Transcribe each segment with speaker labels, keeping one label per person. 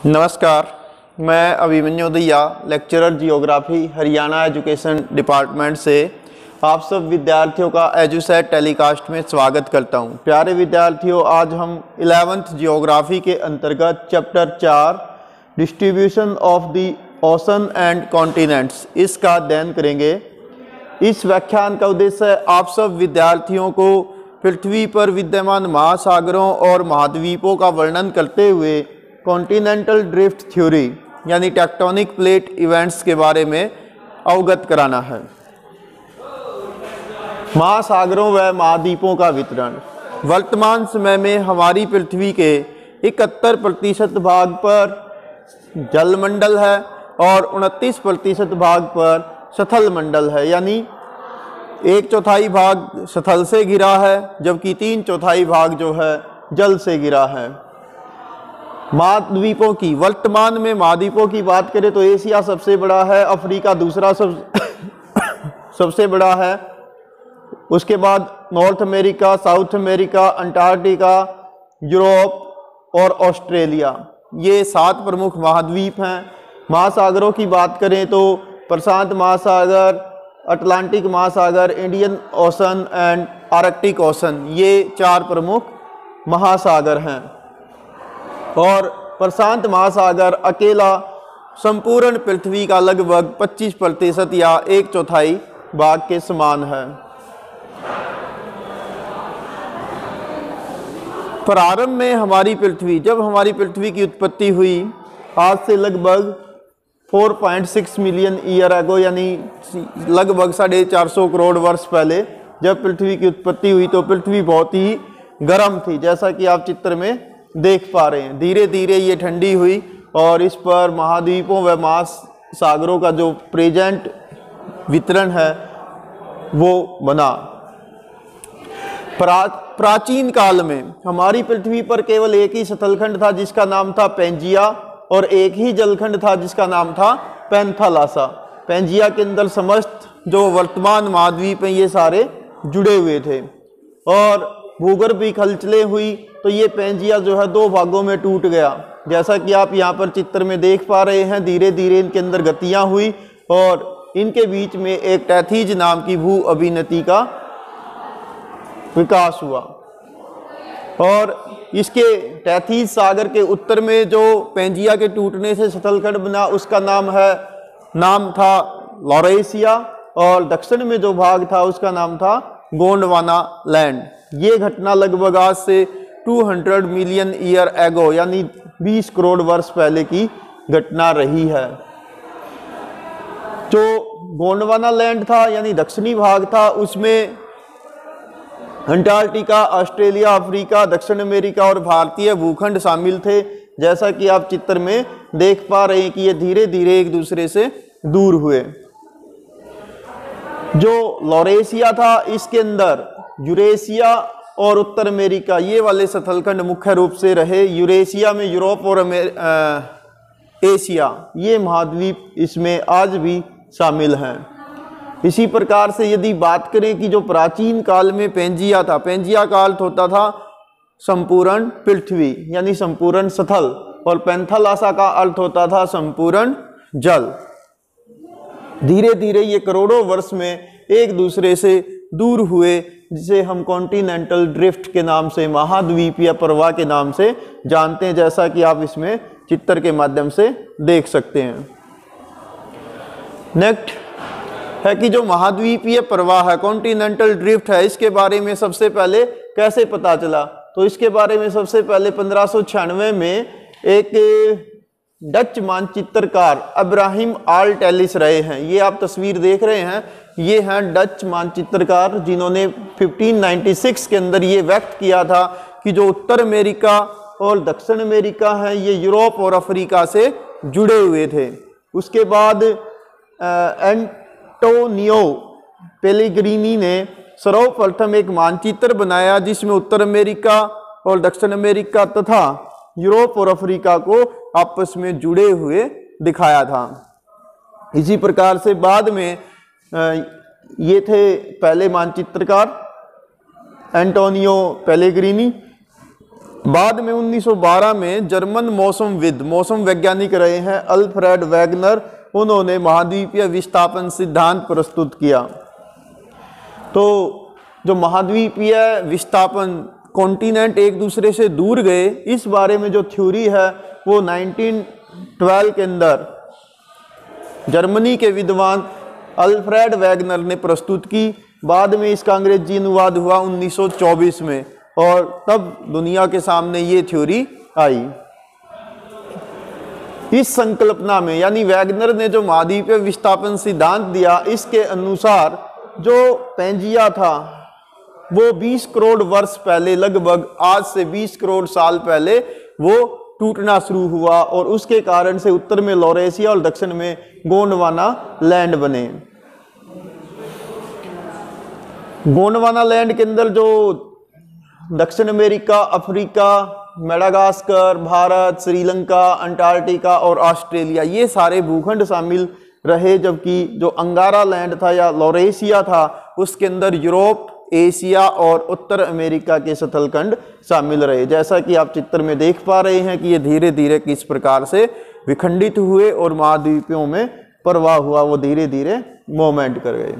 Speaker 1: नमस्कार, मैं Abhimanyu Dahiya, lecturer geography, Haryana education department से आप सब विद्यार्थियों का एजुसेट टेलीकास्ट में स्वागत करता हूं। प्यारे विद्यार्थियों, आज हम 11th जियोग्राफी के अंतर्गत chapter 4 distribution of the ocean and continents इसका अध्ययन करेंगे। इस व्याख्यान का उद्देश्य आप सब विद्यार्थियों को पृथ्वी पर विद्यमान महासागरों और महाद्वीपों का वर्णन करते हुए कॉन्टिनेंटल ड्रिफ्ट थ्योरी यानी टेक्टोनिक प्लेट इवेंट्स के बारे में अवगत कराना है। महासागरों व महाद्वीपों का वितरण। वर्तमान समय में हमारी पृथ्वी के 71% भाग पर जलमंडल है और 29% भाग पर सथल मंडल है, यानी 1/4 भाग सथल से घिरा है जबकि 3/4 भाग जो है जल से घिरा है। महाद्वीपों की, वर्तमान में महाद्वीपों की बात करें तो एशिया सबसे बड़ा है, अफ्रीका दूसरा सबसे बड़ा है, उसके बाद north America, south America, Antarctica, Europe और ऑस्ट्रेलिया, ये 7 प्रमुख महाद्वीप हैं। महासागरों की बात करें तो प्रशांत महासागर, अटलांटिक महासागर, Indian ocean and Arctic ocean, ये 4 प्रमुख महासागर हैं और प्रशांत महासागर अकेला संपूर्ण पृथ्वी का लगभग 25% या 1/4 भाग के समान है। प्रारंभ में हमारी पृथ्वी, जब हमारी पृथ्वी की उत्पत्ति हुई आज से लगभग 4.6 मिलियन ईयर एगो, यानी लगभग 450 करोड़ वर्ष पहले जब पृथ्वी की उत्पत्ति हुई तो पृथ्वी बहुत ही गर्म थी, जैसा कि आप चित्र में देख पा रहे हैं। धीरे धीरे ये ठंडी हुई और इस पर महाद्वीपों व महासागरों का जो प्रेजेंट वितरण है वो बना। प्राचीन काल में हमारी पृथ्वी पर केवल एक ही सतलखंड था जिसका नाम था पेंजिया और एक ही जलखंड था जिसका नाम था पैंथालासा। पेंजिया के अंदर समस्त जो वर्तमान महाद्वीप हैं ये सारे जुड़े हुए थे और भूगर्भ की हलचलें हुई तो ये पेंजिया जो है 2 भागों में टूट गया, जैसा कि आप यहाँ पर चित्र में देख पा रहे हैं। धीरे धीरे इनके अंदर गतियाँ हुई और इनके बीच में एक टैथीज नाम की भू अभिनति का विकास हुआ और इसके टैथीज सागर के उत्तर में जो पेंजिया के टूटने से सतलखंड बना उसका नाम था लॉरेशिया और दक्षिण में जो भाग था उसका नाम था गोंडवाना लैंड। ये घटना लगभग आज से 200 मिलियन ईयर एगो यानी 20 करोड़ वर्ष पहले की घटना रही है। जो गोंडवाना लैंड था यानी दक्षिणी भाग था उसमें अंटार्कटिका, ऑस्ट्रेलिया, अफ्रीका, दक्षिण अमेरिका और भारतीय भूखंड शामिल थे, जैसा कि आप चित्र में देख पा रहे हैं कि ये धीरे धीरे एक दूसरे से दूर हुए। जो लॉरेशिया था इसके अंदर यूरेशिया और उत्तर अमेरिका ये वाले सतलखंड मुख्य रूप से रहे। यूरेशिया में यूरोप और एशिया ये महाद्वीप इसमें आज भी शामिल हैं। इसी प्रकार से यदि बात करें कि जो प्राचीन काल में पेंजिया था, पेंजिया का अर्थ होता था संपूर्ण पृथ्वी यानी संपूर्ण सथल और पैंथालासा का अर्थ होता था संपूर्ण जल। धीरे धीरे ये करोड़ों वर्ष में एक दूसरे से दूर हुए, जिसे हम कॉन्टिनेंटल ड्रिफ्ट के नाम से, महाद्वीप या प्रवाह के नाम से जानते हैं, जैसा कि आप इसमें चित्र के माध्यम से देख सकते हैं। नेक्स्ट है कि जो महाद्वीपीय प्रवाह है, कॉन्टिनेंटल ड्रिफ्ट है, इसके बारे में सबसे पहले कैसे पता चला? तो इसके बारे में सबसे पहले 1596 में एक डच मानचित्रकार अब्राहिम आल टेलिस रहे हैं। ये आप तस्वीर देख रहे हैं, ये हैं डच मानचित्रकार जिन्होंने 1596 के अंदर ये व्यक्त किया था कि जो उत्तर अमेरिका और दक्षिण अमेरिका है ये यूरोप और अफ्रीका से जुड़े हुए थे। उसके बाद एंटोनियो पेलेग्रिनी ने सर्वप्रथम एक मानचित्र बनाया जिसमें उत्तर अमेरिका और दक्षिण अमेरिका तथा यूरोप और अफ्रीका को आपस में जुड़े हुए दिखाया था। इसी प्रकार से बाद में ये थे पहले मानचित्रकार एंटोनियो पेलेग्रिनी, बाद में 1912 में जर्मन मौसम वैज्ञानिक रहे हैं अल्फ्रेड वैगनर, उन्होंने महाद्वीपीय विस्थापन सिद्धांत प्रस्तुत किया। तो जो महाद्वीपीय विस्थापन, कॉन्टिनेंट एक दूसरे से दूर गए, इस बारे में जो थ्योरी है वो 1912 के अंदर जर्मनी के विद्वान अल्फ्रेड वैगनर ने प्रस्तुत की। बाद में इसका अंग्रेजी अनुवाद हुआ 1924 में, और तब दुनिया के सामने ये थ्योरी आई। इस संकल्पना में, यानी वैगनर ने जो महाद्वीपीय विस्थापन सिद्धांत दिया, इसके अनुसार जो पेंजिया था वो 20 करोड़ वर्ष पहले, लगभग आज से 20 करोड़ साल पहले वो टूटना शुरू हुआ, और उसके कारण से उत्तर में लॉरेशिया और दक्षिण में गोंडवाना लैंड बने। गोंडवाना लैंड के अंदर जो दक्षिण America, Africa, Madagascar, Bharat, Sri Lanka, Antarctica और ऑस्ट्रेलिया, ये सारे भूखंड शामिल रहे, जबकि जो अंगारा लैंड था या लॉरेशिया था, उसके अंदर यूरोप, एशिया और उत्तर अमेरिका के शतलखंड शामिल रहे। जैसा कि आप चित्र में देख पा रहे हैं कि ये धीरे धीरे किस प्रकार से विखंडित हुए और महाद्वीपों में प्रवाह हुआ, वो धीरे धीरे मूवमेंट कर गए।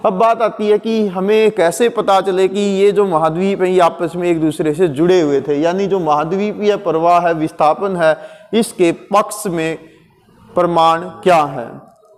Speaker 1: अब बात आती है कि हमें कैसे पता चले कि ये जो महाद्वीप हैं ये आपस में एक दूसरे से जुड़े हुए थे, यानी जो महाद्वीपीय प्रवाह है, विस्थापन है, इसके पक्ष में प्रमाण क्या है।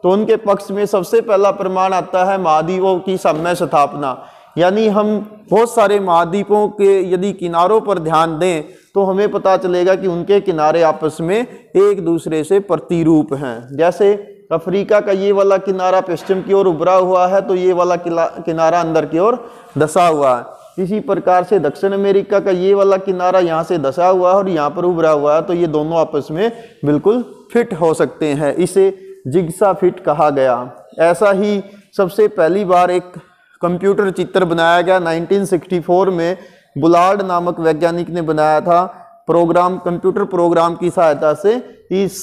Speaker 1: तो उनके पक्ष में सबसे पहला प्रमाण आता है महाद्वीपों की सम्य स्थापना, यानी हम बहुत सारे महाद्वीपों के यदि किनारों पर ध्यान दें तो हमें पता चलेगा कि उनके किनारे आपस में एक दूसरे से प्रतिरूप हैं। जैसे अफ्रीका का ये वाला किनारा पश्चिम की ओर उभरा हुआ है, तो ये वाला किनारा अंदर की ओर धसा हुआ है। इसी प्रकार से दक्षिण अमेरिका का ये वाला किनारा यहाँ से धसा हुआ है और यहाँ पर उभरा हुआ है, तो ये दोनों आपस में बिल्कुल फिट हो सकते हैं। इसे जिग्सा फिट कहा गया। ऐसा ही सबसे पहली बार एक कंप्यूटर चित्र बनाया गया 1964 में, बुलार्ड नामक वैज्ञानिक ने बनाया था। कंप्यूटर प्रोग्राम की सहायता से इस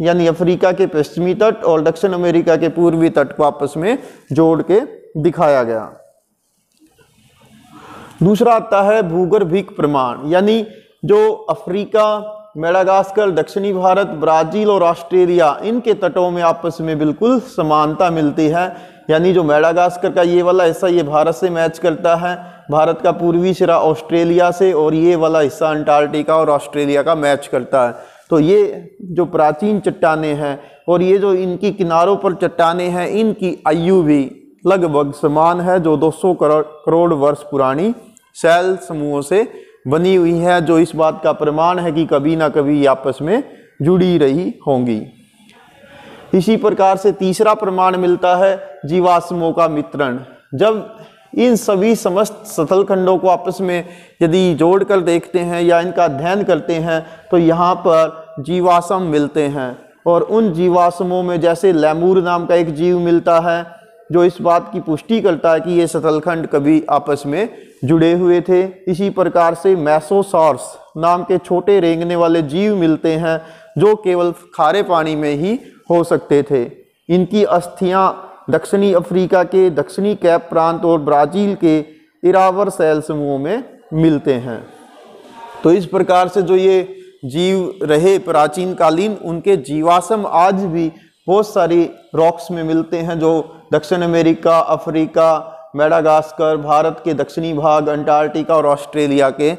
Speaker 1: यानी अफ्रीका के पश्चिमी तट और दक्षिण अमेरिका के पूर्वी तट को आपस में जोड़ के दिखाया गया। दूसरा आता है भूगर्भिक प्रमाण, यानी जो अफ्रीका, मेडागास्कर, दक्षिणी भारत, ब्राजील और ऑस्ट्रेलिया, इनके तटों में आपस में बिल्कुल समानता मिलती है। यानी जो मेडागास्कर का ये वाला हिस्सा ये भारत से मैच करता है, भारत का पूर्वी सिरा ऑस्ट्रेलिया से, और ये वाला हिस्सा अंटार्कटिका और ऑस्ट्रेलिया का मैच करता है। तो ये जो प्राचीन चट्टानें हैं और ये जो इनकी किनारों पर चट्टानें हैं, इनकी आयु भी लगभग समान है, जो 200 करोड़ वर्ष पुरानी शैल समूहों से बनी हुई है, जो इस बात का प्रमाण है कि कभी ना कभी आपस में जुड़ी रही होंगी। इसी प्रकार से तीसरा प्रमाण मिलता है जीवाश्मों का मित्रण। जब इन सभी समस्त शतलखंडों को आपस में यदि जोड़कर देखते हैं या इनका अध्ययन करते हैं तो यहाँ पर जीवाश्म मिलते हैं, और उन जीवाश्मों में जैसे लेमूर नाम का एक जीव मिलता है जो इस बात की पुष्टि करता है कि ये शतलखंड कभी आपस में जुड़े हुए थे। इसी प्रकार से मेसोसॉर्स नाम के छोटे रेंगने वाले जीव मिलते हैं जो केवल खारे पानी में ही हो सकते थे। इनकी अस्थियां दक्षिणी अफ्रीका के दक्षिणी कैप प्रांत और ब्राजील के इरावर शैल समूहों में मिलते हैं। तो इस प्रकार से जो ये जीव रहे प्राचीन कालीन, उनके जीवाश्म आज भी बहुत सारी रॉक्स में मिलते हैं, जो दक्षिण अमेरिका, अफ्रीका, मेडागास्कर, भारत के दक्षिणी भाग, अंटार्कटिका और ऑस्ट्रेलिया के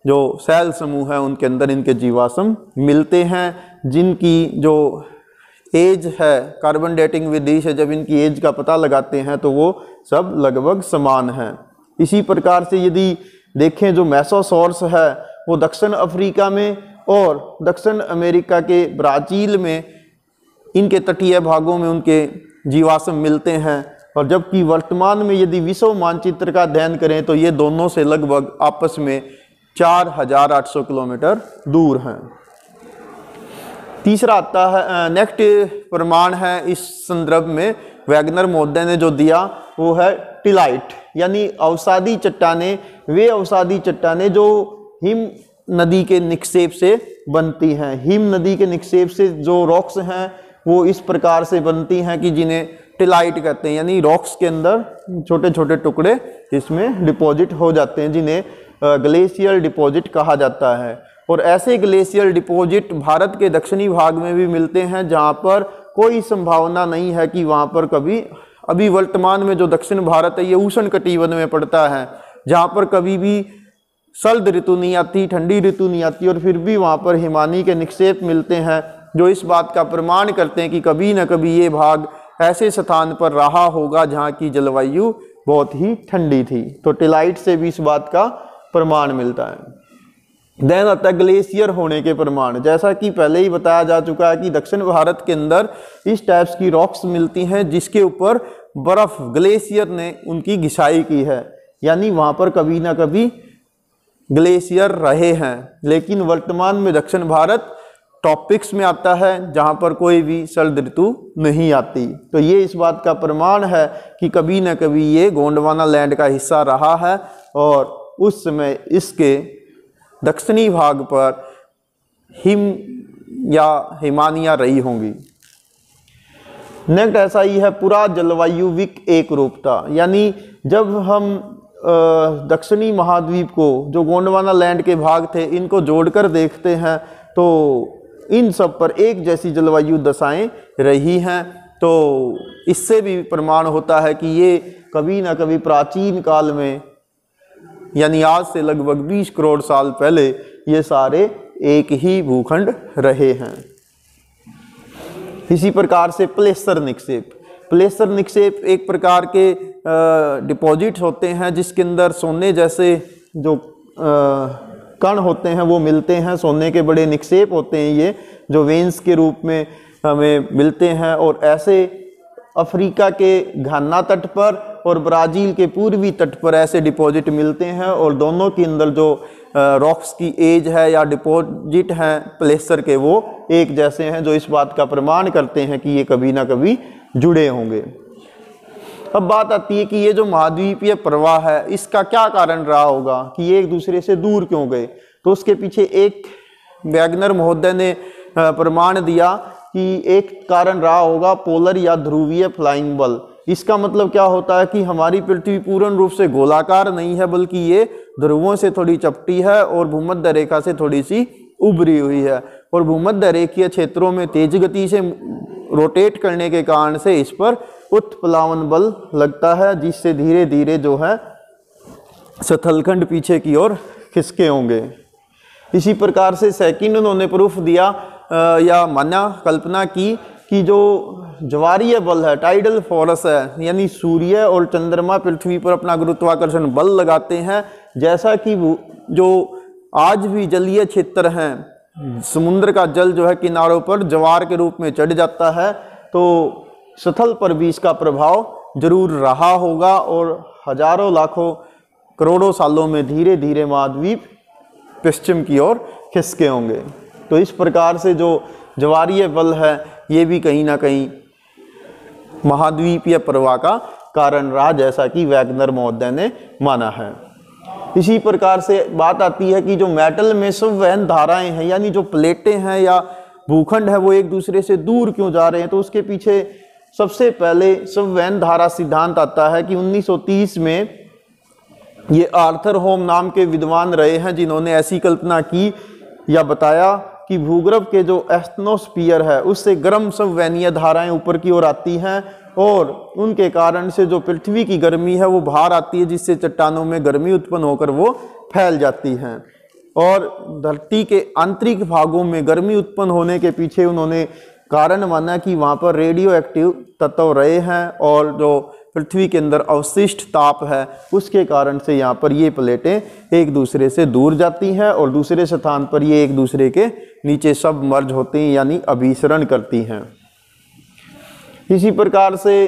Speaker 1: जो शैल समूह हैं उनके अंदर इनके जीवाश्म मिलते हैं, जिनकी जो एज है, कार्बन डेटिंग विधि से जब इनकी एज का पता लगाते हैं तो वो सब लगभग समान हैं। इसी प्रकार से यदि देखें जो मेसोसॉर्स है वो दक्षिण अफ्रीका में और दक्षिण अमेरिका के ब्राजील में इनके तटीय भागों में उनके जीवाश्म मिलते हैं, और जबकि वर्तमान में यदि विश्व मानचित्र का अध्ययन करें तो ये दोनों से लगभग आपस में 4800 किलोमीटर दूर हैं। तीसरा आता है नेक्स्ट प्रमाण है इस संदर्भ में वैगनर महोदय ने जो दिया वो है टिलाइट, यानी अवसादी चट्टानें। वे अवसादी चट्टानें जो हिम नदी के निक्षेप से बनती हैं। हिम नदी के निक्षेप से जो रॉक्स हैं वो इस प्रकार से बनती हैं कि जिन्हें टिलाइट कहते हैं, यानी रॉक्स के अंदर छोटे छोटे टुकड़े इसमें डिपॉजिट हो जाते हैं, जिन्हें ग्लेशियल डिपॉजिट कहा जाता है। और ऐसे ग्लेशियल डिपॉजिट भारत के दक्षिणी भाग में भी मिलते हैं जहाँ पर कोई संभावना नहीं है कि वहाँ पर कभी, अभी वर्तमान में जो दक्षिण भारत है ये उष्ण कटिबंध में पड़ता है, जहाँ पर कभी भी सर्द ऋतु नहीं आती, ठंडी ऋतु नहीं आती, और फिर भी वहाँ पर हिमानी के निक्षेप मिलते हैं जो इस बात का प्रमाण करते हैं कि कभी न कभी ये भाग ऐसे स्थान पर रहा होगा जहाँ की जलवायु बहुत ही ठंडी थी। तो टिलाइट से भी इस बात का प्रमाण मिलता है। देन आता है ग्लेशियर होने के प्रमाण। जैसा कि पहले ही बताया जा चुका है कि दक्षिण भारत के अंदर इस टाइप्स की रॉक्स मिलती हैं जिसके ऊपर बर्फ, ग्लेशियर ने उनकी घिसाई की है, यानी वहाँ पर कभी ना कभी ग्लेशियर रहे हैं। लेकिन वर्तमान में दक्षिण भारत टॉपिक्स में आता है जहाँ पर कोई भी सर्द ऋतु नहीं आती। तो ये इस बात का प्रमाण है कि कभी न कभी ये गोंडवाना लैंड का हिस्सा रहा है और उस समय इसके दक्षिणी भाग पर हिम या हिमानियाँ रही होंगी। नेक्स्ट ऐसा ही है पूरा जलवायुविक एक रूपता, यानी जब हम दक्षिणी महाद्वीप को, जो गोंडवाना लैंड के भाग थे, इनको जोड़कर देखते हैं तो इन सब पर एक जैसी जलवायु दशाएं रही हैं। तो इससे भी प्रमाण होता है कि ये कभी ना कभी प्राचीन काल में, यानी आज से लगभग 20 करोड़ साल पहले, ये सारे एक ही भूखंड रहे हैं। इसी प्रकार से प्लेसर निक्षेप। प्लेसर निक्षेप एक प्रकार के डिपॉजिट्स होते हैं जिसके अंदर सोने जैसे जो कण होते हैं वो मिलते हैं, सोने के बड़े निक्षेप होते हैं ये, जो वेन्स के रूप में हमें मिलते हैं। और ऐसे अफ्रीका के घाना तट पर और ब्राज़ील के पूर्वी तट पर ऐसे डिपॉजिट मिलते हैं, और दोनों के अंदर जो रॉक्स की एज है या डिपॉजिट हैं प्लेसर के, वो एक जैसे हैं, जो इस बात का प्रमाण करते हैं कि ये कभी ना कभी जुड़े होंगे। अब बात आती है कि ये जो महाद्वीपीय प्रवाह है इसका क्या कारण रहा होगा कि ये एक दूसरे से दूर क्यों गए। तो उसके पीछे एक वैगनर महोदय ने प्रमाण दिया कि एक कारण रहा होगा पोलर या ध्रुवीय फ्लाइंग बल। इसका मतलब क्या होता है कि हमारी पृथ्वी पूर्ण रूप से गोलाकार नहीं है, बल्कि ये ध्रुवों से थोड़ी चपटी है और भूमध्य रेखा से थोड़ी सी उभरी हुई है, और भूमध्य रेखीय क्षेत्रों में तेज गति से रोटेट करने के कारण से इस पर उत्प्लावन बल लगता है, जिससे धीरे धीरे जो है सतलखंड पीछे की ओर खिसके होंगे। इसी प्रकार से सेकंड उन्होंने प्रूफ दिया या माना, कल्पना की कि जो ज्वारीय बल है, टाइडल फोर्स है, यानी सूर्य और चंद्रमा पृथ्वी पर अपना गुरुत्वाकर्षण बल लगाते हैं। जैसा कि जो आज भी जलीय क्षेत्र हैं, समुद्र का जल जो है किनारों पर ज्वार के रूप में चढ़ जाता है, तो स्थल पर भी इसका प्रभाव जरूर रहा होगा, और हजारों लाखों करोड़ों सालों में धीरे धीरे महाद्वीप पश्चिम की ओर खिसके होंगे। तो इस प्रकार से जो ज्वारीय बल है ये भी कहीं ना कहीं महाद्वीपीय प्रवाह का कारण रहा, जैसा कि वैगनर महोदय ने माना है। इसी प्रकार से बात आती है कि जो मेटल में संवहन धाराएं हैं, यानी जो प्लेटें हैं या भूखंड है, वो एक दूसरे से दूर क्यों जा रहे हैं। तो उसके पीछे सबसे पहले संवहन धारा सिद्धांत आता है कि 1930 में ये आर्थर होम नाम के विद्वान रहे हैं, जिन्होंने ऐसी कल्पना की या बताया कि भूगर्भ के जो एस्टनोस्फीयर है उससे गर्म संवहनीय धाराएं ऊपर की ओर आती हैं, और उनके कारण से जो पृथ्वी की गर्मी है वो बाहर आती है, जिससे चट्टानों में गर्मी उत्पन्न होकर वो फैल जाती हैं। और धरती के आंतरिक भागों में गर्मी उत्पन्न होने के पीछे उन्होंने कारण माना कि वहाँ पर रेडियो एक्टिव तत्व रहे हैं, और जो पृथ्वी के अंदर अवशिष्ट ताप है उसके कारण से यहाँ पर ये प्लेटें एक दूसरे से दूर जाती हैं, और दूसरे स्थान पर ये एक दूसरे के नीचे सबमर्ज होते हैं, यानी अभिसरण करती हैं। इसी प्रकार से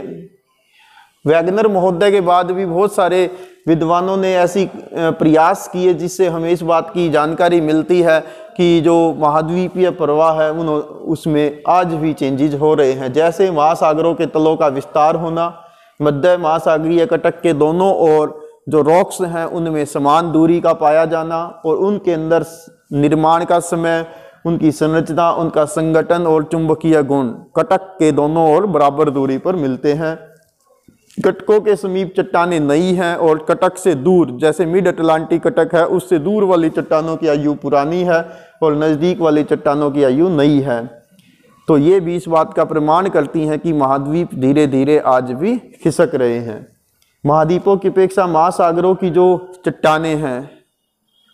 Speaker 1: वैगनर महोदय के बाद भी बहुत सारे विद्वानों ने ऐसी प्रयास किए जिससे हमें इस बात की जानकारी मिलती है कि जो महाद्वीपीय प्रवाह है उसमें आज भी चेंजेज हो रहे हैं। जैसे महासागरों के तलों का विस्तार होना, मध्य महासागरीय कटक के दोनों ओर जो रॉक्स हैं उनमें समान दूरी का पाया जाना, और उनके अंदर निर्माण का समय, उनकी संरचना, उनका संगठन और चुंबकीय गुण कटक के दोनों ओर बराबर दूरी पर मिलते हैं। कटकों के समीप चट्टानें नई हैं और कटक से दूर, जैसे मिड अटलांटिक कटक है, उससे दूर वाली चट्टानों की आयु पुरानी है और नज़दीक वाली चट्टानों की आयु नई है। तो ये भी इस बात का प्रमाण करती हैं कि महाद्वीप धीरे धीरे आज भी खिसक रहे हैं। महाद्वीपों की अपेक्षा महासागरों की जो चट्टानें हैं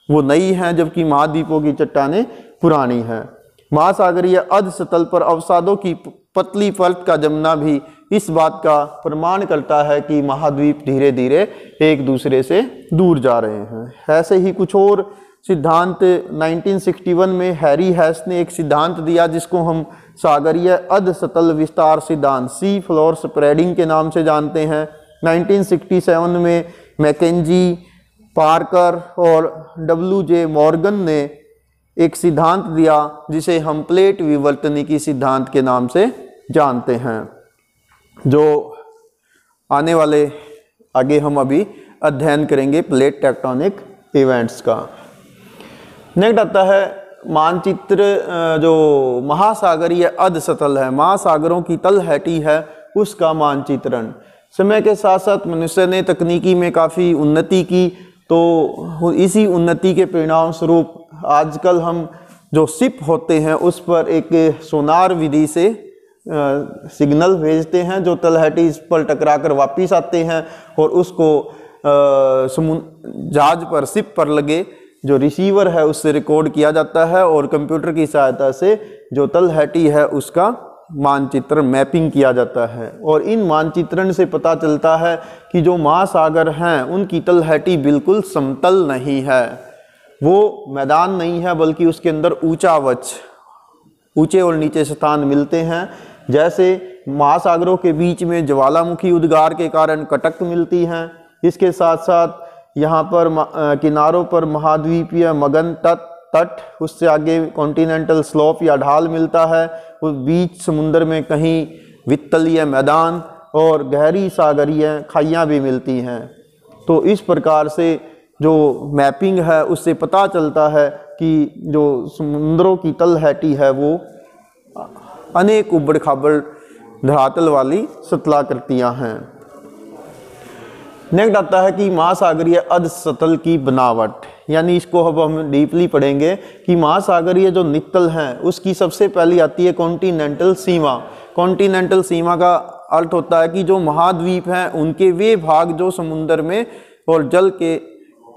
Speaker 1: वो नई हैं, जबकि महाद्वीपों की चट्टानें पुरानी हैं। महासागरीय अर्ध सतल पर अवसादों की पतली परत का जमना भी इस बात का प्रमाण करता है कि महाद्वीप धीरे धीरे एक दूसरे से दूर जा रहे हैं। ऐसे ही कुछ और सिद्धांत 1961 में हैरी हैस ने एक सिद्धांत दिया जिसको हम सागरीय अर्ध सतल विस्तार सिद्धांत सी फ्लोर स्प्रेडिंग के नाम से जानते हैं। 1967 में मैकेंजी, पार्कर और WJ मॉर्गन ने एक सिद्धांत दिया जिसे हम प्लेट विवर्तनिकी सिद्धांत के नाम से जानते हैं, जो आने वाले आगे हम अभी अध्ययन करेंगे प्लेट टेक्टोनिक इवेंट्स का। नेक्स्ट आता है मानचित्र, जो महासागरीय अर्ध सतल है, महासागरों की तलहटी है, उसका मानचित्रण। समय के साथ साथ मनुष्य ने तकनीकी में काफ़ी उन्नति की, तो इसी उन्नति के परिणाम स्वरूप आजकल हम जो शिप होते हैं उस पर एक सोनार विधि से सिग्नल भेजते हैं जो तलहटी इस पर टकराकर वापस आते हैं और उसको जहाज पर, शिप पर लगे जो रिसीवर है उससे रिकॉर्ड किया जाता है और कंप्यूटर की सहायता से जो तलहटी है उसका मानचित्र मैपिंग किया जाता है। और इन मानचित्रण से पता चलता है कि जो महासागर हैं उनकी तलहटी बिल्कुल समतल नहीं है, वो मैदान नहीं है, बल्कि उसके अंदर ऊंचावच, ऊंचे और नीचे स्थान मिलते हैं। जैसे महासागरों के बीच में ज्वालामुखी उद्गार के कारण कटक मिलती हैं, इसके साथ साथ यहाँ पर किनारों पर महाद्वीपीय मगन तट, उससे आगे कॉन्टिनेंटल स्लोप या ढाल मिलता है, उस बीच समुद्र में कहीं वित्तलीय मैदान और गहरी सागरीय खाइयाँ भी मिलती हैं। तो इस प्रकार से जो मैपिंग है उससे पता चलता है कि जो समुद्रों की तलहटी है वो अनेक उबड़ खाबड़ धरातल वाली सतलाकृतियाँ हैं। नेक्स्ट आता है कि महासागरीय अर्ध सतल की बनावट, यानी इसको अब हम डीपली पढ़ेंगे कि महासागरीय जो नितल हैं उसकी सबसे पहली आती है कॉन्टिनेंटल सीमा। कॉन्टिनेंटल सीमा का अर्थ होता है कि जो महाद्वीप हैं उनके वे भाग जो समुद्र में और जल के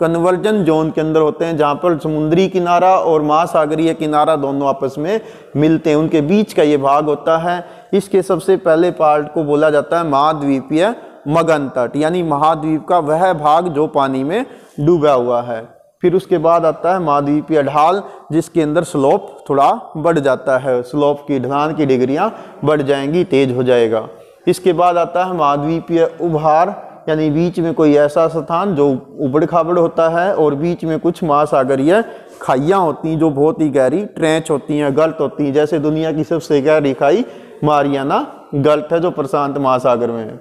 Speaker 1: कन्वर्जन जोन के अंदर होते हैं, जहाँ पर समुद्री किनारा और महासागरीय किनारा दोनों आपस में मिलते हैं, उनके बीच का ये भाग होता है। इसके सबसे पहले पार्ट को बोला जाता है महाद्वीपीय मगन तट, यानी महाद्वीप का वह भाग जो पानी में डूबा हुआ है। फिर उसके बाद आता है महाद्वीपीय ढाल, जिसके अंदर स्लोप थोड़ा बढ़ जाता है, स्लोप की ढलान की डिग्रियां बढ़ जाएंगी, तेज हो जाएगा। इसके बाद आता है महाद्वीपीय उभार, यानी बीच में कोई ऐसा स्थान जो उबड़ खाबड़ होता है और बीच में कुछ महासागरीय खाइयाँ होती हैं जो बहुत ही गहरी ट्रेंच होती हैं, गर्त होती हैं। जैसे दुनिया की सबसे गहरी खाई मारियाना गर्त है जो प्रशांत महासागर में है।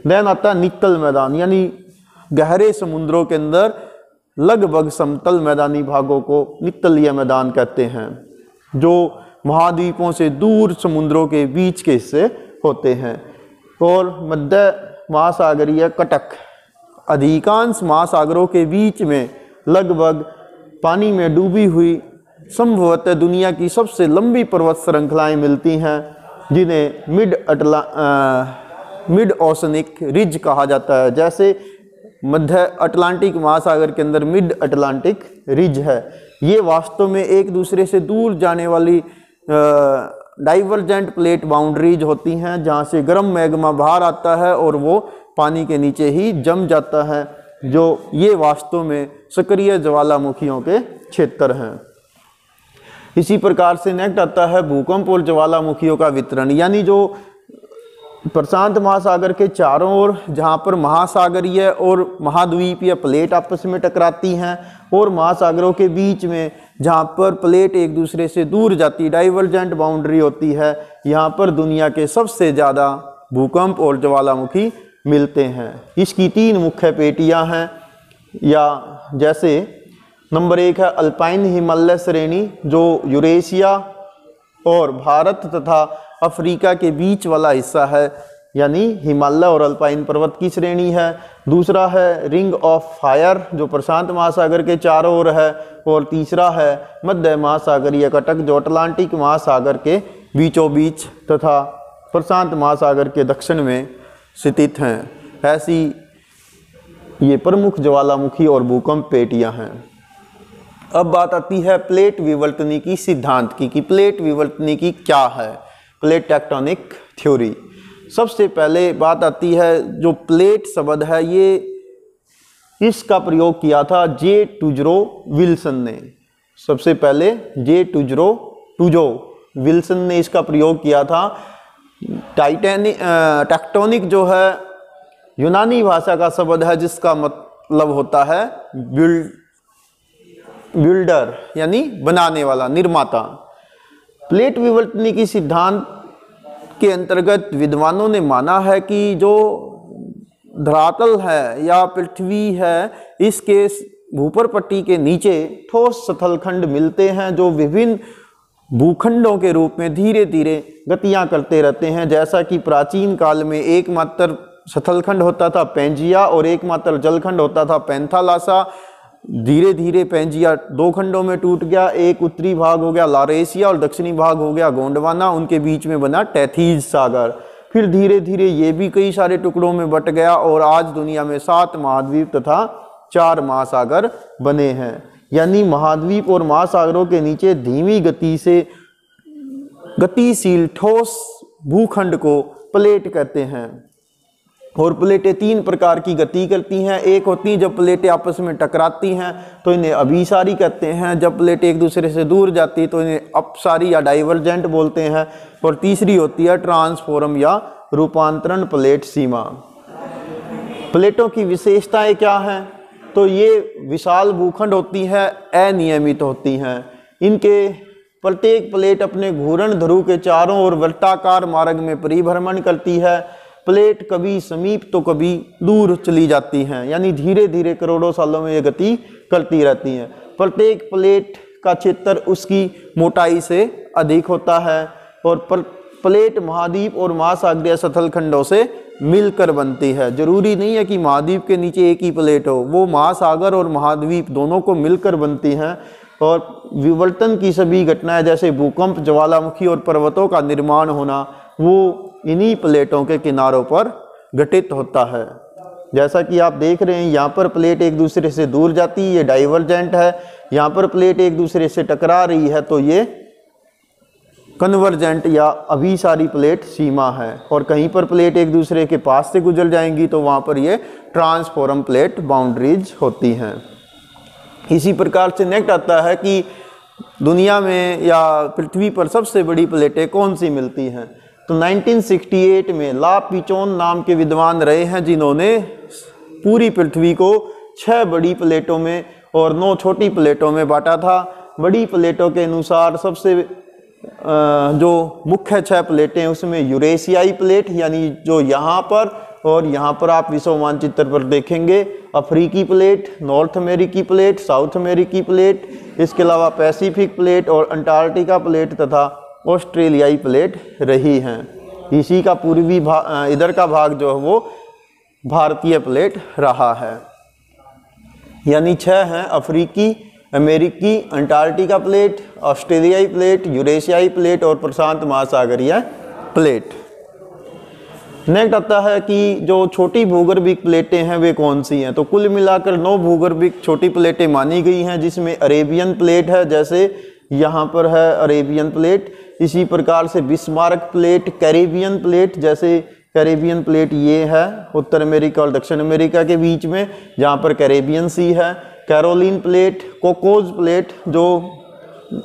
Speaker 1: देन आता है नितल मैदान, यानी गहरे समुद्रों के अंदर लगभग समतल मैदानी भागों को नितलीय मैदान कहते हैं, जो महाद्वीपों से दूर समुद्रों के बीच के हिस्से होते हैं। और मध्य महासागरीय कटक, अधिकांश महासागरों के बीच में लगभग पानी में डूबी हुई संभवतः दुनिया की सबसे लंबी पर्वत श्रृंखलाएं मिलती हैं, जिन्हें मिड ओशनिक रिज कहा जाता है। जैसे मध्य अटलांटिक महासागर के अंदर मिड अटलांटिक रिज है, ये वास्तव में एक दूसरे से दूर जाने वाली डाइवर्जेंट प्लेट बाउंड्रीज होती हैं, जहाँ से गर्म मैग्मा बाहर आता है और वो पानी के नीचे ही जम जाता है, जो ये वास्तव में सक्रिय ज्वालामुखियों के क्षेत्र हैं। इसी प्रकार से नेक्स्ट आता है भूकंप और ज्वालामुखियों का वितरण, यानी जो प्रशांत महासागर के चारों ओर जहाँ पर महासागरीय और महाद्वीपीय प्लेट आपस में टकराती हैं और महासागरों के बीच में जहाँ पर प्लेट एक दूसरे से दूर जाती, डाइवर्जेंट बाउंड्री होती है, यहाँ पर दुनिया के सबसे ज़्यादा भूकंप और ज्वालामुखी मिलते हैं। इसकी 3 मुख्य पेटियाँ हैं, या जैसे नंबर 1 है अल्पाइन हिमालय श्रेणी, जो यूरेशिया और भारत तथा अफ्रीका के बीच वाला हिस्सा है, यानी हिमालय और अल्पाइन पर्वत की श्रेणी है। दूसरा है रिंग ऑफ फायर जो प्रशांत महासागर के चारों ओर है। और तीसरा है मध्य महासागरीय कटक जो अटलांटिक महासागर के बीचों बीच तथा प्रशांत महासागर के दक्षिण में स्थित हैं। ऐसी ये प्रमुख ज्वालामुखी और भूकंप पेटियां हैं। अब बात आती है प्लेट विवर्तनिकी सिद्धांत की कि प्लेट विवर्तनिकी क्या है, प्लेट टेक्टोनिक थ्योरी। सबसे पहले बात आती है जो प्लेट शब्द है ये इसका प्रयोग किया था जे टूजरो विल्सन ने। सबसे पहले जे टूजो विल्सन ने इसका प्रयोग किया था। टेक्टोनिक जो है यूनानी भाषा का शब्द है जिसका मतलब होता है बिल्डर यानी बनाने वाला, निर्माता। प्लेट विवर्तनिकी सिद्धांत के अंतर्गत विद्वानों ने माना है कि जो धरातल है या पृथ्वी है इसके ऊपर पट्टी के नीचे ठोस सतलखंड मिलते हैं जो विभिन्न भूखंडों के रूप में धीरे धीरे गतियां करते रहते हैं। जैसा कि प्राचीन काल में एकमात्र सतलखंड होता था पेंजिया और एकमात्र जलखंड होता था पैंथालासा। धीरे धीरे पेंजिया दो खंडों में टूट गया, एक उत्तरी भाग हो गया लारेशिया और दक्षिणी भाग हो गया गोंडवाना, उनके बीच में बना टैथीज सागर। फिर धीरे धीरे ये भी कई सारे टुकड़ों में बट गया और आज दुनिया में 7 महाद्वीप तथा 4 महासागर बने हैं। यानी महाद्वीप और महासागरों के नीचे धीमी गति से गतिशील ठोस भूखंड को प्लेट कहते हैं। और प्लेटें 3 प्रकार की गति करती हैं। एक होती है जब प्लेटें आपस में टकराती हैं तो इन्हें अभिसारी कहते हैं। जब प्लेटें एक दूसरे से दूर जाती है तो इन्हें अपसारी या डाइवर्जेंट बोलते हैं। और तीसरी होती है ट्रांसफॉर्म या रूपांतरण प्लेट सीमा। प्लेटों की विशेषताएं क्या हैं? तो ये विशाल भूखंड होती हैं, अनियमित होती हैं। इनके प्रत्येक प्लेट अपने घूर्ण ध्रुव के चारों ओर वृत्ताकार मार्ग में परिभ्रमण करती है। प्लेट कभी समीप तो कभी दूर चली जाती हैं, यानी धीरे धीरे करोड़ों सालों में ये गति करती रहती हैं। प्रत्येक प्लेट का क्षेत्र उसकी मोटाई से अधिक होता है और प्लेट महाद्वीप और महासागरीय सतलखंडों से मिलकर बनती है। जरूरी नहीं है कि महाद्वीप के नीचे एक ही प्लेट हो, वो महासागर और महाद्वीप दोनों को मिलकर बनती हैं। और विवर्तन की सभी घटनाएं जैसे भूकंप, ज्वालामुखी और पर्वतों का निर्माण होना वो इन्हीं प्लेटों के किनारों पर घटित होता है। जैसा कि आप देख रहे हैं यहाँ पर प्लेट एक दूसरे से दूर जाती है, ये डाइवर्जेंट है। यहाँ पर प्लेट एक दूसरे से टकरा रही है तो ये कन्वर्जेंट या अभिसारी प्लेट सीमा है। और कहीं पर प्लेट एक दूसरे के पास से गुजर जाएंगी तो वहाँ पर ये ट्रांसफॉर्म प्लेट बाउंड्रीज होती हैं। इसी प्रकार से नेक्स्ट आता है कि दुनिया में या पृथ्वी पर सबसे बड़ी प्लेटें कौन सी मिलती हैं। तो 1968 में ला पिचोन नाम के विद्वान रहे हैं जिन्होंने पूरी पृथ्वी को 6 बड़ी प्लेटों में और 9 छोटी प्लेटों में बांटा था। बड़ी प्लेटों के अनुसार सबसे जो मुख्य 6 प्लेटें उसमें यूरेशियाई प्लेट यानी जो यहाँ पर और यहाँ पर आप विश्व मानचित्र पर देखेंगे, अफ्रीकी प्लेट, नॉर्थ अमेरिकी प्लेट, साउथ अमेरिकी प्लेट, इसके अलावा पैसिफिक प्लेट और अंटार्कटिका प्लेट तथा ऑस्ट्रेलियाई प्लेट रही हैं। इसी का पूर्वी भाग, इधर का भाग जो है वो भारतीय प्लेट रहा है। यानी 6 हैं, अफ्रीकी, अमेरिकी, अंटार्कटिका प्लेट, ऑस्ट्रेलियाई प्लेट, यूरेशियाई प्लेट और प्रशांत महासागरीय प्लेट। नेक्स्ट आता है कि जो छोटी भूगर्भिक प्लेटें हैं वे कौन सी हैं। तो कुल मिलाकर 9 भूगर्भिक छोटी प्लेटें मानी गई हैं जिसमें अरेबियन प्लेट है, जैसे यहाँ पर है अरेबियन प्लेट। इसी प्रकार से बिस्मार्क प्लेट, कैरेबियन प्लेट, जैसे कैरेबियन प्लेट ये है उत्तर अमेरिका और दक्षिण अमेरिका के बीच में जहाँ पर कैरेबियन सी है। कैरोलिन प्लेट, कोकोज प्लेट जो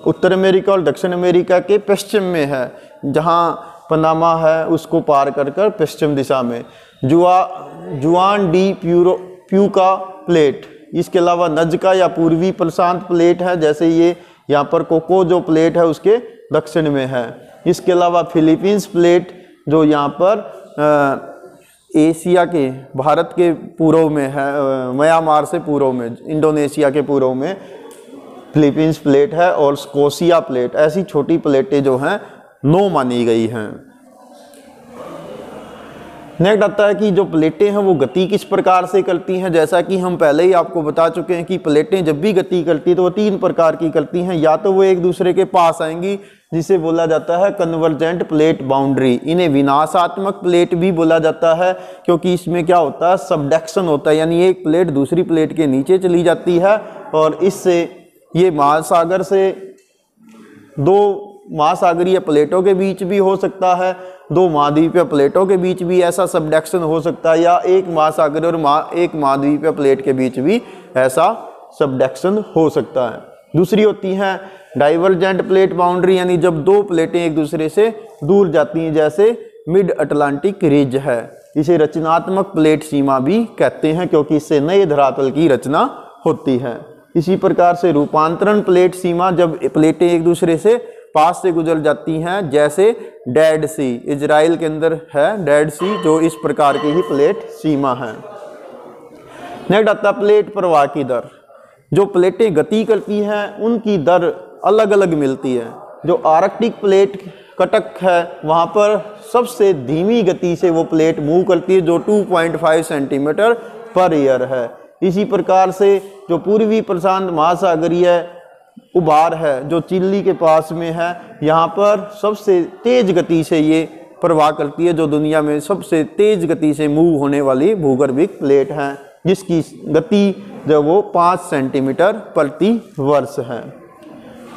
Speaker 1: उत्तर अमेरिका और दक्षिण अमेरिका के पश्चिम में है, जहाँ पनामा है उसको पार कर कर पश्चिम दिशा में। जुआन डी प्यूका प्लेट, इसके अलावा नजका या पूर्वी प्रशांत प्लेट है, जैसे ये यहाँ पर कोको जो प्लेट है उसके दक्षिण में है। इसके अलावा फिलीपींस प्लेट जो यहाँ पर एशिया के भारत के पूर्व में है, म्यांमार से पूर्व में, इंडोनेशिया के पूर्व में फिलीपींस प्लेट है। और स्कोशिया प्लेट, ऐसी छोटी प्लेटें जो हैं 9 मानी गई हैं। नेक्स्ट आता है कि जो प्लेटें हैं वो गति किस प्रकार से करती हैं। जैसा कि हम पहले ही आपको बता चुके हैं कि प्लेटें जब भी गति करती है तो वो 3 प्रकार की करती हैं। या तो वो एक दूसरे के पास आएंगी जिसे बोला जाता है कन्वर्जेंट प्लेट बाउंड्री। इन्हें विनाशात्मक प्लेट भी बोला जाता है क्योंकि इसमें क्या होता है, सबडक्शन होता है, यानी एक प्लेट दूसरी प्लेट के नीचे चली जाती है और इससे ये महासागर से 2 महासागरीय प्लेटों के बीच भी हो सकता है, 2 महाद्वीपीय प्लेटों के बीच भी ऐसा सबडक्शन हो सकता है, या एक महासागर और एक महाद्वीपीय प्लेट के बीच भी ऐसा सबडक्शन हो सकता है। दूसरी होती है डाइवर्जेंट प्लेट बाउंड्री, यानी जब 2 प्लेटें एक दूसरे से दूर जाती हैं, जैसे मिड अटलांटिक रिज है। इसे रचनात्मक प्लेट सीमा भी कहते हैं क्योंकि इससे नए धरातल की रचना होती है। इसी प्रकार से रूपांतरण प्लेट सीमा, जब प्लेटें एक दूसरे से पास से गुजर जाती हैं, जैसे डेड सी, इजराइल के अंदर है डेड सी, जो इस प्रकार की ही प्लेट सीमा है। नेक्स्ट आता है प्लेट प्रवाह की दर। जो प्लेटें गति करती हैं उनकी दर अलग अलग मिलती है। जो आर्कटिक प्लेट कटक है वहाँ पर सबसे धीमी गति से वो प्लेट मूव करती है, जो 2.5 सेंटीमीटर पर ईयर है। इसी प्रकार से जो पूर्वी प्रशांत महासागरीय उभार है जो चिली के पास में है, यहाँ पर सबसे तेज गति से ये प्रवाह करती है, जो दुनिया में सबसे तेज गति से मूव होने वाली भूगर्भिक प्लेट है, जिसकी गति जो वो 5 सेंटीमीटर प्रति वर्ष है।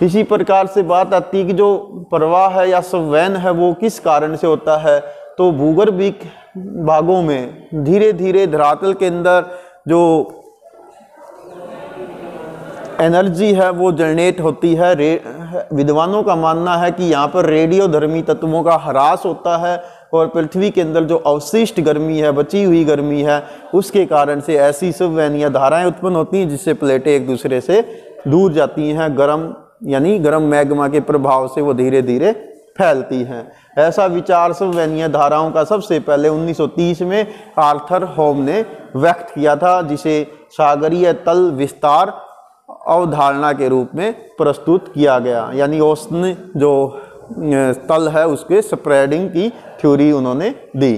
Speaker 1: इसी प्रकार से बात आती है कि जो प्रवाह है या संवहन है वो किस कारण से होता है। तो भूगर्भिक भागों में धीरे धीरे धरातल के अंदर जो एनर्जी है वो जनरेट होती है। विद्वानों का मानना है कि यहाँ पर रेडियोधर्मी तत्वों का ह्रास होता है और पृथ्वी के अंदर जो अवशिष्ट गर्मी है, बची हुई गर्मी है, उसके कारण से ऐसी संवहन या धाराएं उत्पन्न होती हैं जिससे प्लेटें एक दूसरे से दूर जाती हैं। गर्म यानी गर्म मैग्मा के प्रभाव से वो धीरे धीरे फैलती हैं। ऐसा विचार संवहनीय धाराओं का सबसे पहले 1930 में आर्थर होम ने व्यक्त किया था, जिसे सागरीय तल विस्तार अवधारणा के रूप में प्रस्तुत किया गया। यानी ओशन जो तल है उसके स्प्रेडिंग की थ्योरी उन्होंने दी।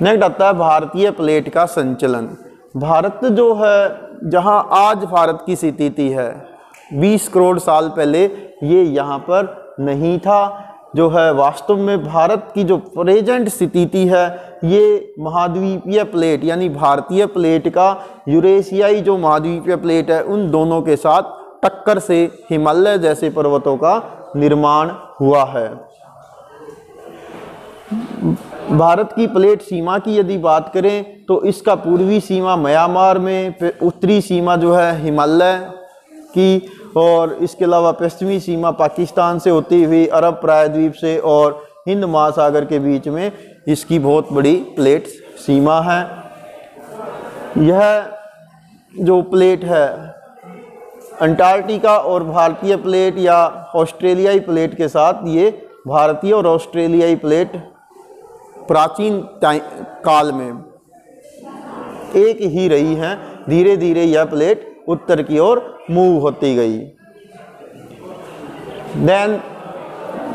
Speaker 1: नेक्स्ट आता है भारतीय प्लेट का संचलन। भारत जो है, जहां आज भारत की स्थिति है, 20 करोड़ साल पहले ये यहाँ पर नहीं था। जो है वास्तव में भारत की जो प्रेजेंट स्थिति है ये महाद्वीपीय प्लेट यानी भारतीय प्लेट का यूरेशियाई जो महाद्वीपीय प्लेट है उन दोनों के साथ टक्कर से हिमालय जैसे पर्वतों का निर्माण हुआ है। भारत की प्लेट सीमा की यदि बात करें तो इसका पूर्वी सीमा म्यांमार में, उत्तरी सीमा जो है हिमालय की, और इसके अलावा पश्चिमी सीमा पाकिस्तान से होती हुई अरब प्रायद्वीप से और हिंद महासागर के बीच में इसकी बहुत बड़ी प्लेट सीमा है। यह जो प्लेट है अंटार्कटिका और भारतीय प्लेट या ऑस्ट्रेलियाई प्लेट के साथ, ये भारतीय और ऑस्ट्रेलियाई प्लेट प्राचीन काल में एक ही रही हैं। धीरे धीरे यह प्लेट उत्तर की ओर मूव होती गई। देन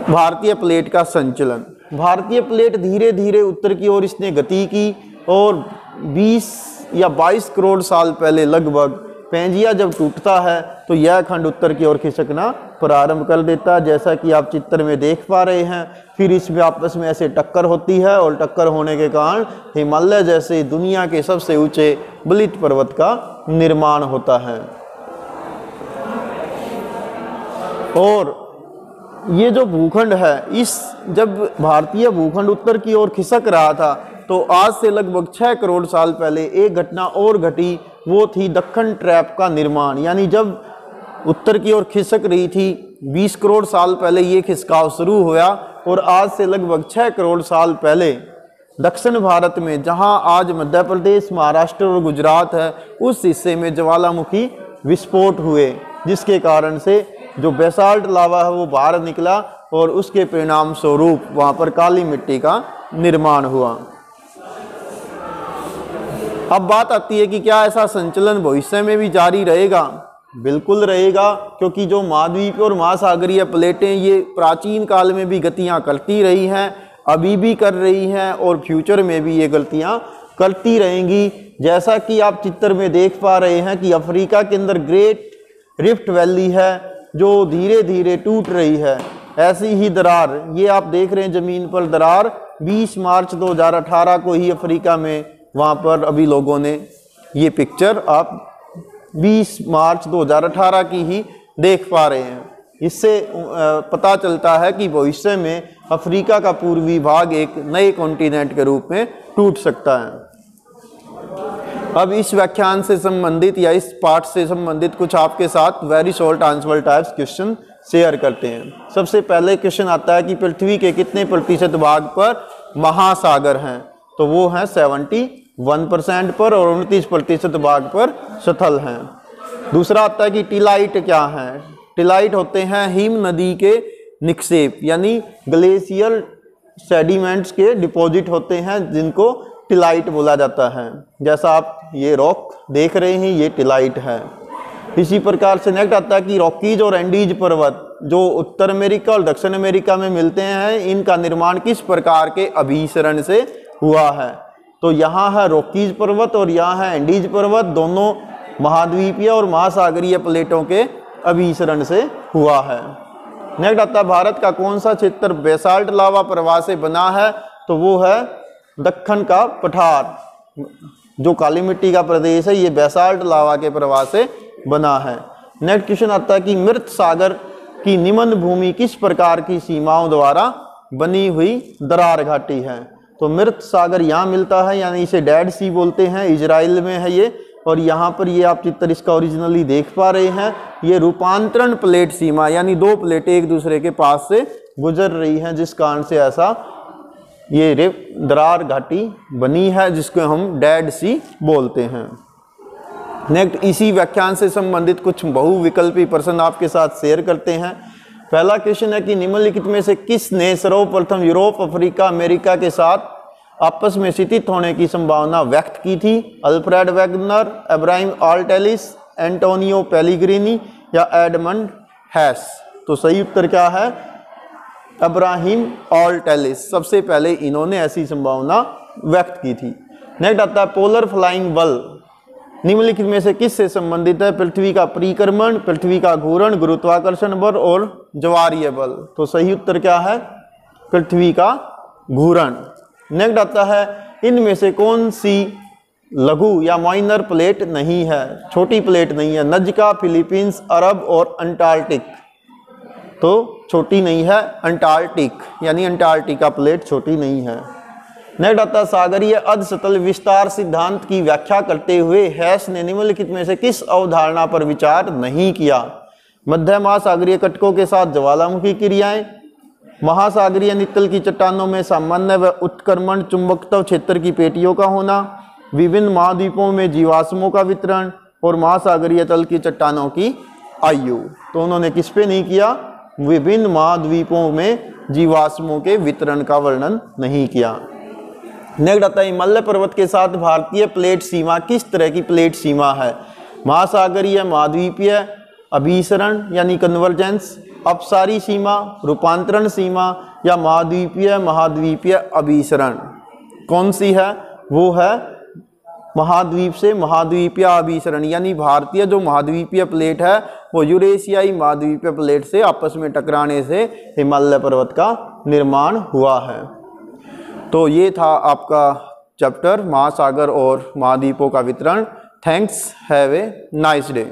Speaker 1: भारतीय प्लेट का संचलन। भारतीय प्लेट धीरे धीरे उत्तर की ओर इसने गति की और 20 या 22 करोड़ साल पहले लगभग पेंजिया जब टूटता है तो यह खंड उत्तर की ओर खिसकना प्रारंभ कर देता है, जैसा कि आप चित्र में देख पा रहे हैं। फिर इसमें आपस में ऐसे टक्कर होती है और टक्कर होने के कारण हिमालय जैसे दुनिया के सबसे ऊंचे बलित पर्वत का निर्माण होता है। और ये जो भूखंड है, इस जब भारतीय भूखंड उत्तर की ओर खिसक रहा था तो आज से लगभग 6 करोड़ साल पहले एक घटना और घटी, वो थी दक्कन ट्रैप का निर्माण। यानी जब उत्तर की ओर खिसक रही थी 20 करोड़ साल पहले ये खिसकाव शुरू हुआ और आज से लगभग 6 करोड़ साल पहले दक्षिण भारत में, जहां आज मध्य प्रदेश, महाराष्ट्र और गुजरात है, उस हिस्से में ज्वालामुखी विस्फोट हुए, जिसके कारण से जो बेसाल्ट लावा है वो बाहर निकला और उसके परिणाम स्वरूप वहां पर काली मिट्टी का निर्माण हुआ। अब बात आती है कि क्या ऐसा संचलन भविष्य में भी जारी रहेगा? बिल्कुल रहेगा, क्योंकि जो महाद्वीप और महासागरीय प्लेटें ये प्राचीन काल में भी गतियां करती रही हैं। अभी भी कर रही हैं और फ्यूचर में भी ये गलतियां करती रहेंगी। जैसा कि आप चित्र में देख पा रहे हैं कि अफ्रीका के अंदर ग्रेट रिफ्ट वैली है जो धीरे धीरे टूट रही है। ऐसी ही दरार ये आप देख रहे हैं ज़मीन पर दरार 20 मार्च 2018 को ही अफ्रीका में वहाँ पर अभी लोगों ने ये पिक्चर आप 20 मार्च 2018 की ही देख पा रहे हैं। इससे पता चलता है कि भविष्य में अफ्रीका का पूर्वी भाग एक नए कॉन्टिनेंट के रूप में टूट सकता है। अब इस व्याख्यान से संबंधित या इस पाठ से संबंधित कुछ आपके साथ very short answer types question share करते हैं। सबसे पहले क्वेश्चन आता है कि पृथ्वी के कितने प्रतिशत भाग पर महासागर हैं? तो वो हैं 71% पर और 29% भाग पर स्थल हैं। दूसरा आता है कि टिलाइट क्या है? टिलाइट होते हैं हिम नदी के निक्षेप यानी ग्लेशियल सेडिमेंट्स के डिपॉजिट होते हैं जिनको टिलाइट बोला जाता है। जैसा आप ये रॉक देख रहे हैं ये टिलाइट है। इसी प्रकार से नेक्स्ट आता है कि रॉकीज और एंडीज पर्वत जो उत्तर अमेरिका और दक्षिण अमेरिका में मिलते हैं इनका निर्माण किस प्रकार के अभिसरण से हुआ है? तो यहाँ है रॉकीज पर्वत और यहाँ है एंडीज पर्वत, दोनों महाद्वीपीय और महासागरीय प्लेटों के अभिसरण से हुआ है। नेक्स्ट आता है भारत का कौन सा क्षेत्र बेसाल्ट लावा प्रवाह से बना है? तो वो है दक्कन का पठार, जो काली मिट्टी का प्रदेश है ये बेसाल्ट लावा के प्रवाह से बना है। नेक्स्ट क्वेश्चन आता है कि मृत सागर की निम्न भूमि किस प्रकार की सीमाओं द्वारा बनी हुई दरार घाटी है? तो मृत सागर यहाँ मिलता है यानी इसे डेड सी बोलते हैं, इजराइल में है ये। और यहाँ पर ये आप चित्र इसका ओरिजिनली देख पा रहे हैं। ये रूपांतरण प्लेट सीमा यानी दो प्लेटें एक दूसरे के पास से गुजर रही हैं जिस कारण से ऐसा ये दरार घाटी बनी है जिसको हम डेड सी बोलते हैं। नेक्स्ट इसी व्याख्यान से संबंधित कुछ बहुविकल्पी प्रश्न आपके साथ शेयर करते हैं। पहला क्वेश्चन है कि निम्नलिखित में से किसने सर्वप्रथम यूरोप, अफ्रीका, अमेरिका के साथ आपस में स्थित होने की संभावना व्यक्त की थी? अल्फ्रेड वेगनर, अब्राहम ऑल्टेलिस, एंटोनियो पेलिग्रिनी या एडमंड हैस? तो सही उत्तर क्या है? अब्राहम ऑल्टेलिस। सबसे पहले इन्होंने ऐसी संभावना व्यक्त की थी। नेक्स्ट आता है पोलर फ्लाइंग बल निम्नलिखित में से किससे संबंधित है? पृथ्वी का परिक्रमण, पृथ्वी का घूर्ण, गुरुत्वाकर्षण बल और ज्वारीय बल। तो सही उत्तर क्या है? पृथ्वी का घूर्ण। नेक्स्ट आता है इनमें से कौन सी लघु या माइनर प्लेट नहीं है, छोटी प्लेट नहीं है? नजका, फिलीपींस, अरब और अंटार्कटिक। तो छोटी नहीं है अंटार्कटिक यानी अंटार्कटिका प्लेट छोटी नहीं है। नेक्स्ट आता है सागरीय अधसतल विस्तार सिद्धांत की व्याख्या करते हुए हैस ने निम्नलिखित में से किस अवधारणा पर विचार नहीं किया? मध्य महासागरीय कटकों के साथ ज्वालामुखी क्रियाएं, महासागरीय नितल की चट्टानों में सामान्य व उत्क्रमण चुंबकत्व क्षेत्र की पेटियों का होना, विभिन्न महाद्वीपों में जीवाश्मों का वितरण और महासागरीय तल की चट्टानों की आयु। तो उन्होंने किस पे नहीं किया? विभिन्न महाद्वीपों में जीवाश्मों के वितरण का वर्णन नहीं किया। नेक्स्ट आता है हिमालय पर्वत के साथ भारतीय प्लेट सीमा किस तरह की प्लेट सीमा है? महासागरीय, महाद्वीपीय, अभिसरण यानी कन्वर्जेंस, अपसारी सीमा, रूपांतरण सीमा या महाद्वीपीय अभिसरण? कौन सी है? वो है महाद्वीप से महाद्वीपीय अभिसरण यानी भारतीय जो महाद्वीपीय प्लेट है वो यूरेशियाई महाद्वीपीय प्लेट से आपस में टकराने से हिमालय पर्वत का निर्माण हुआ है। तो ये था आपका चैप्टर महासागर और महाद्वीपों का वितरण। Thanks, have a nice day.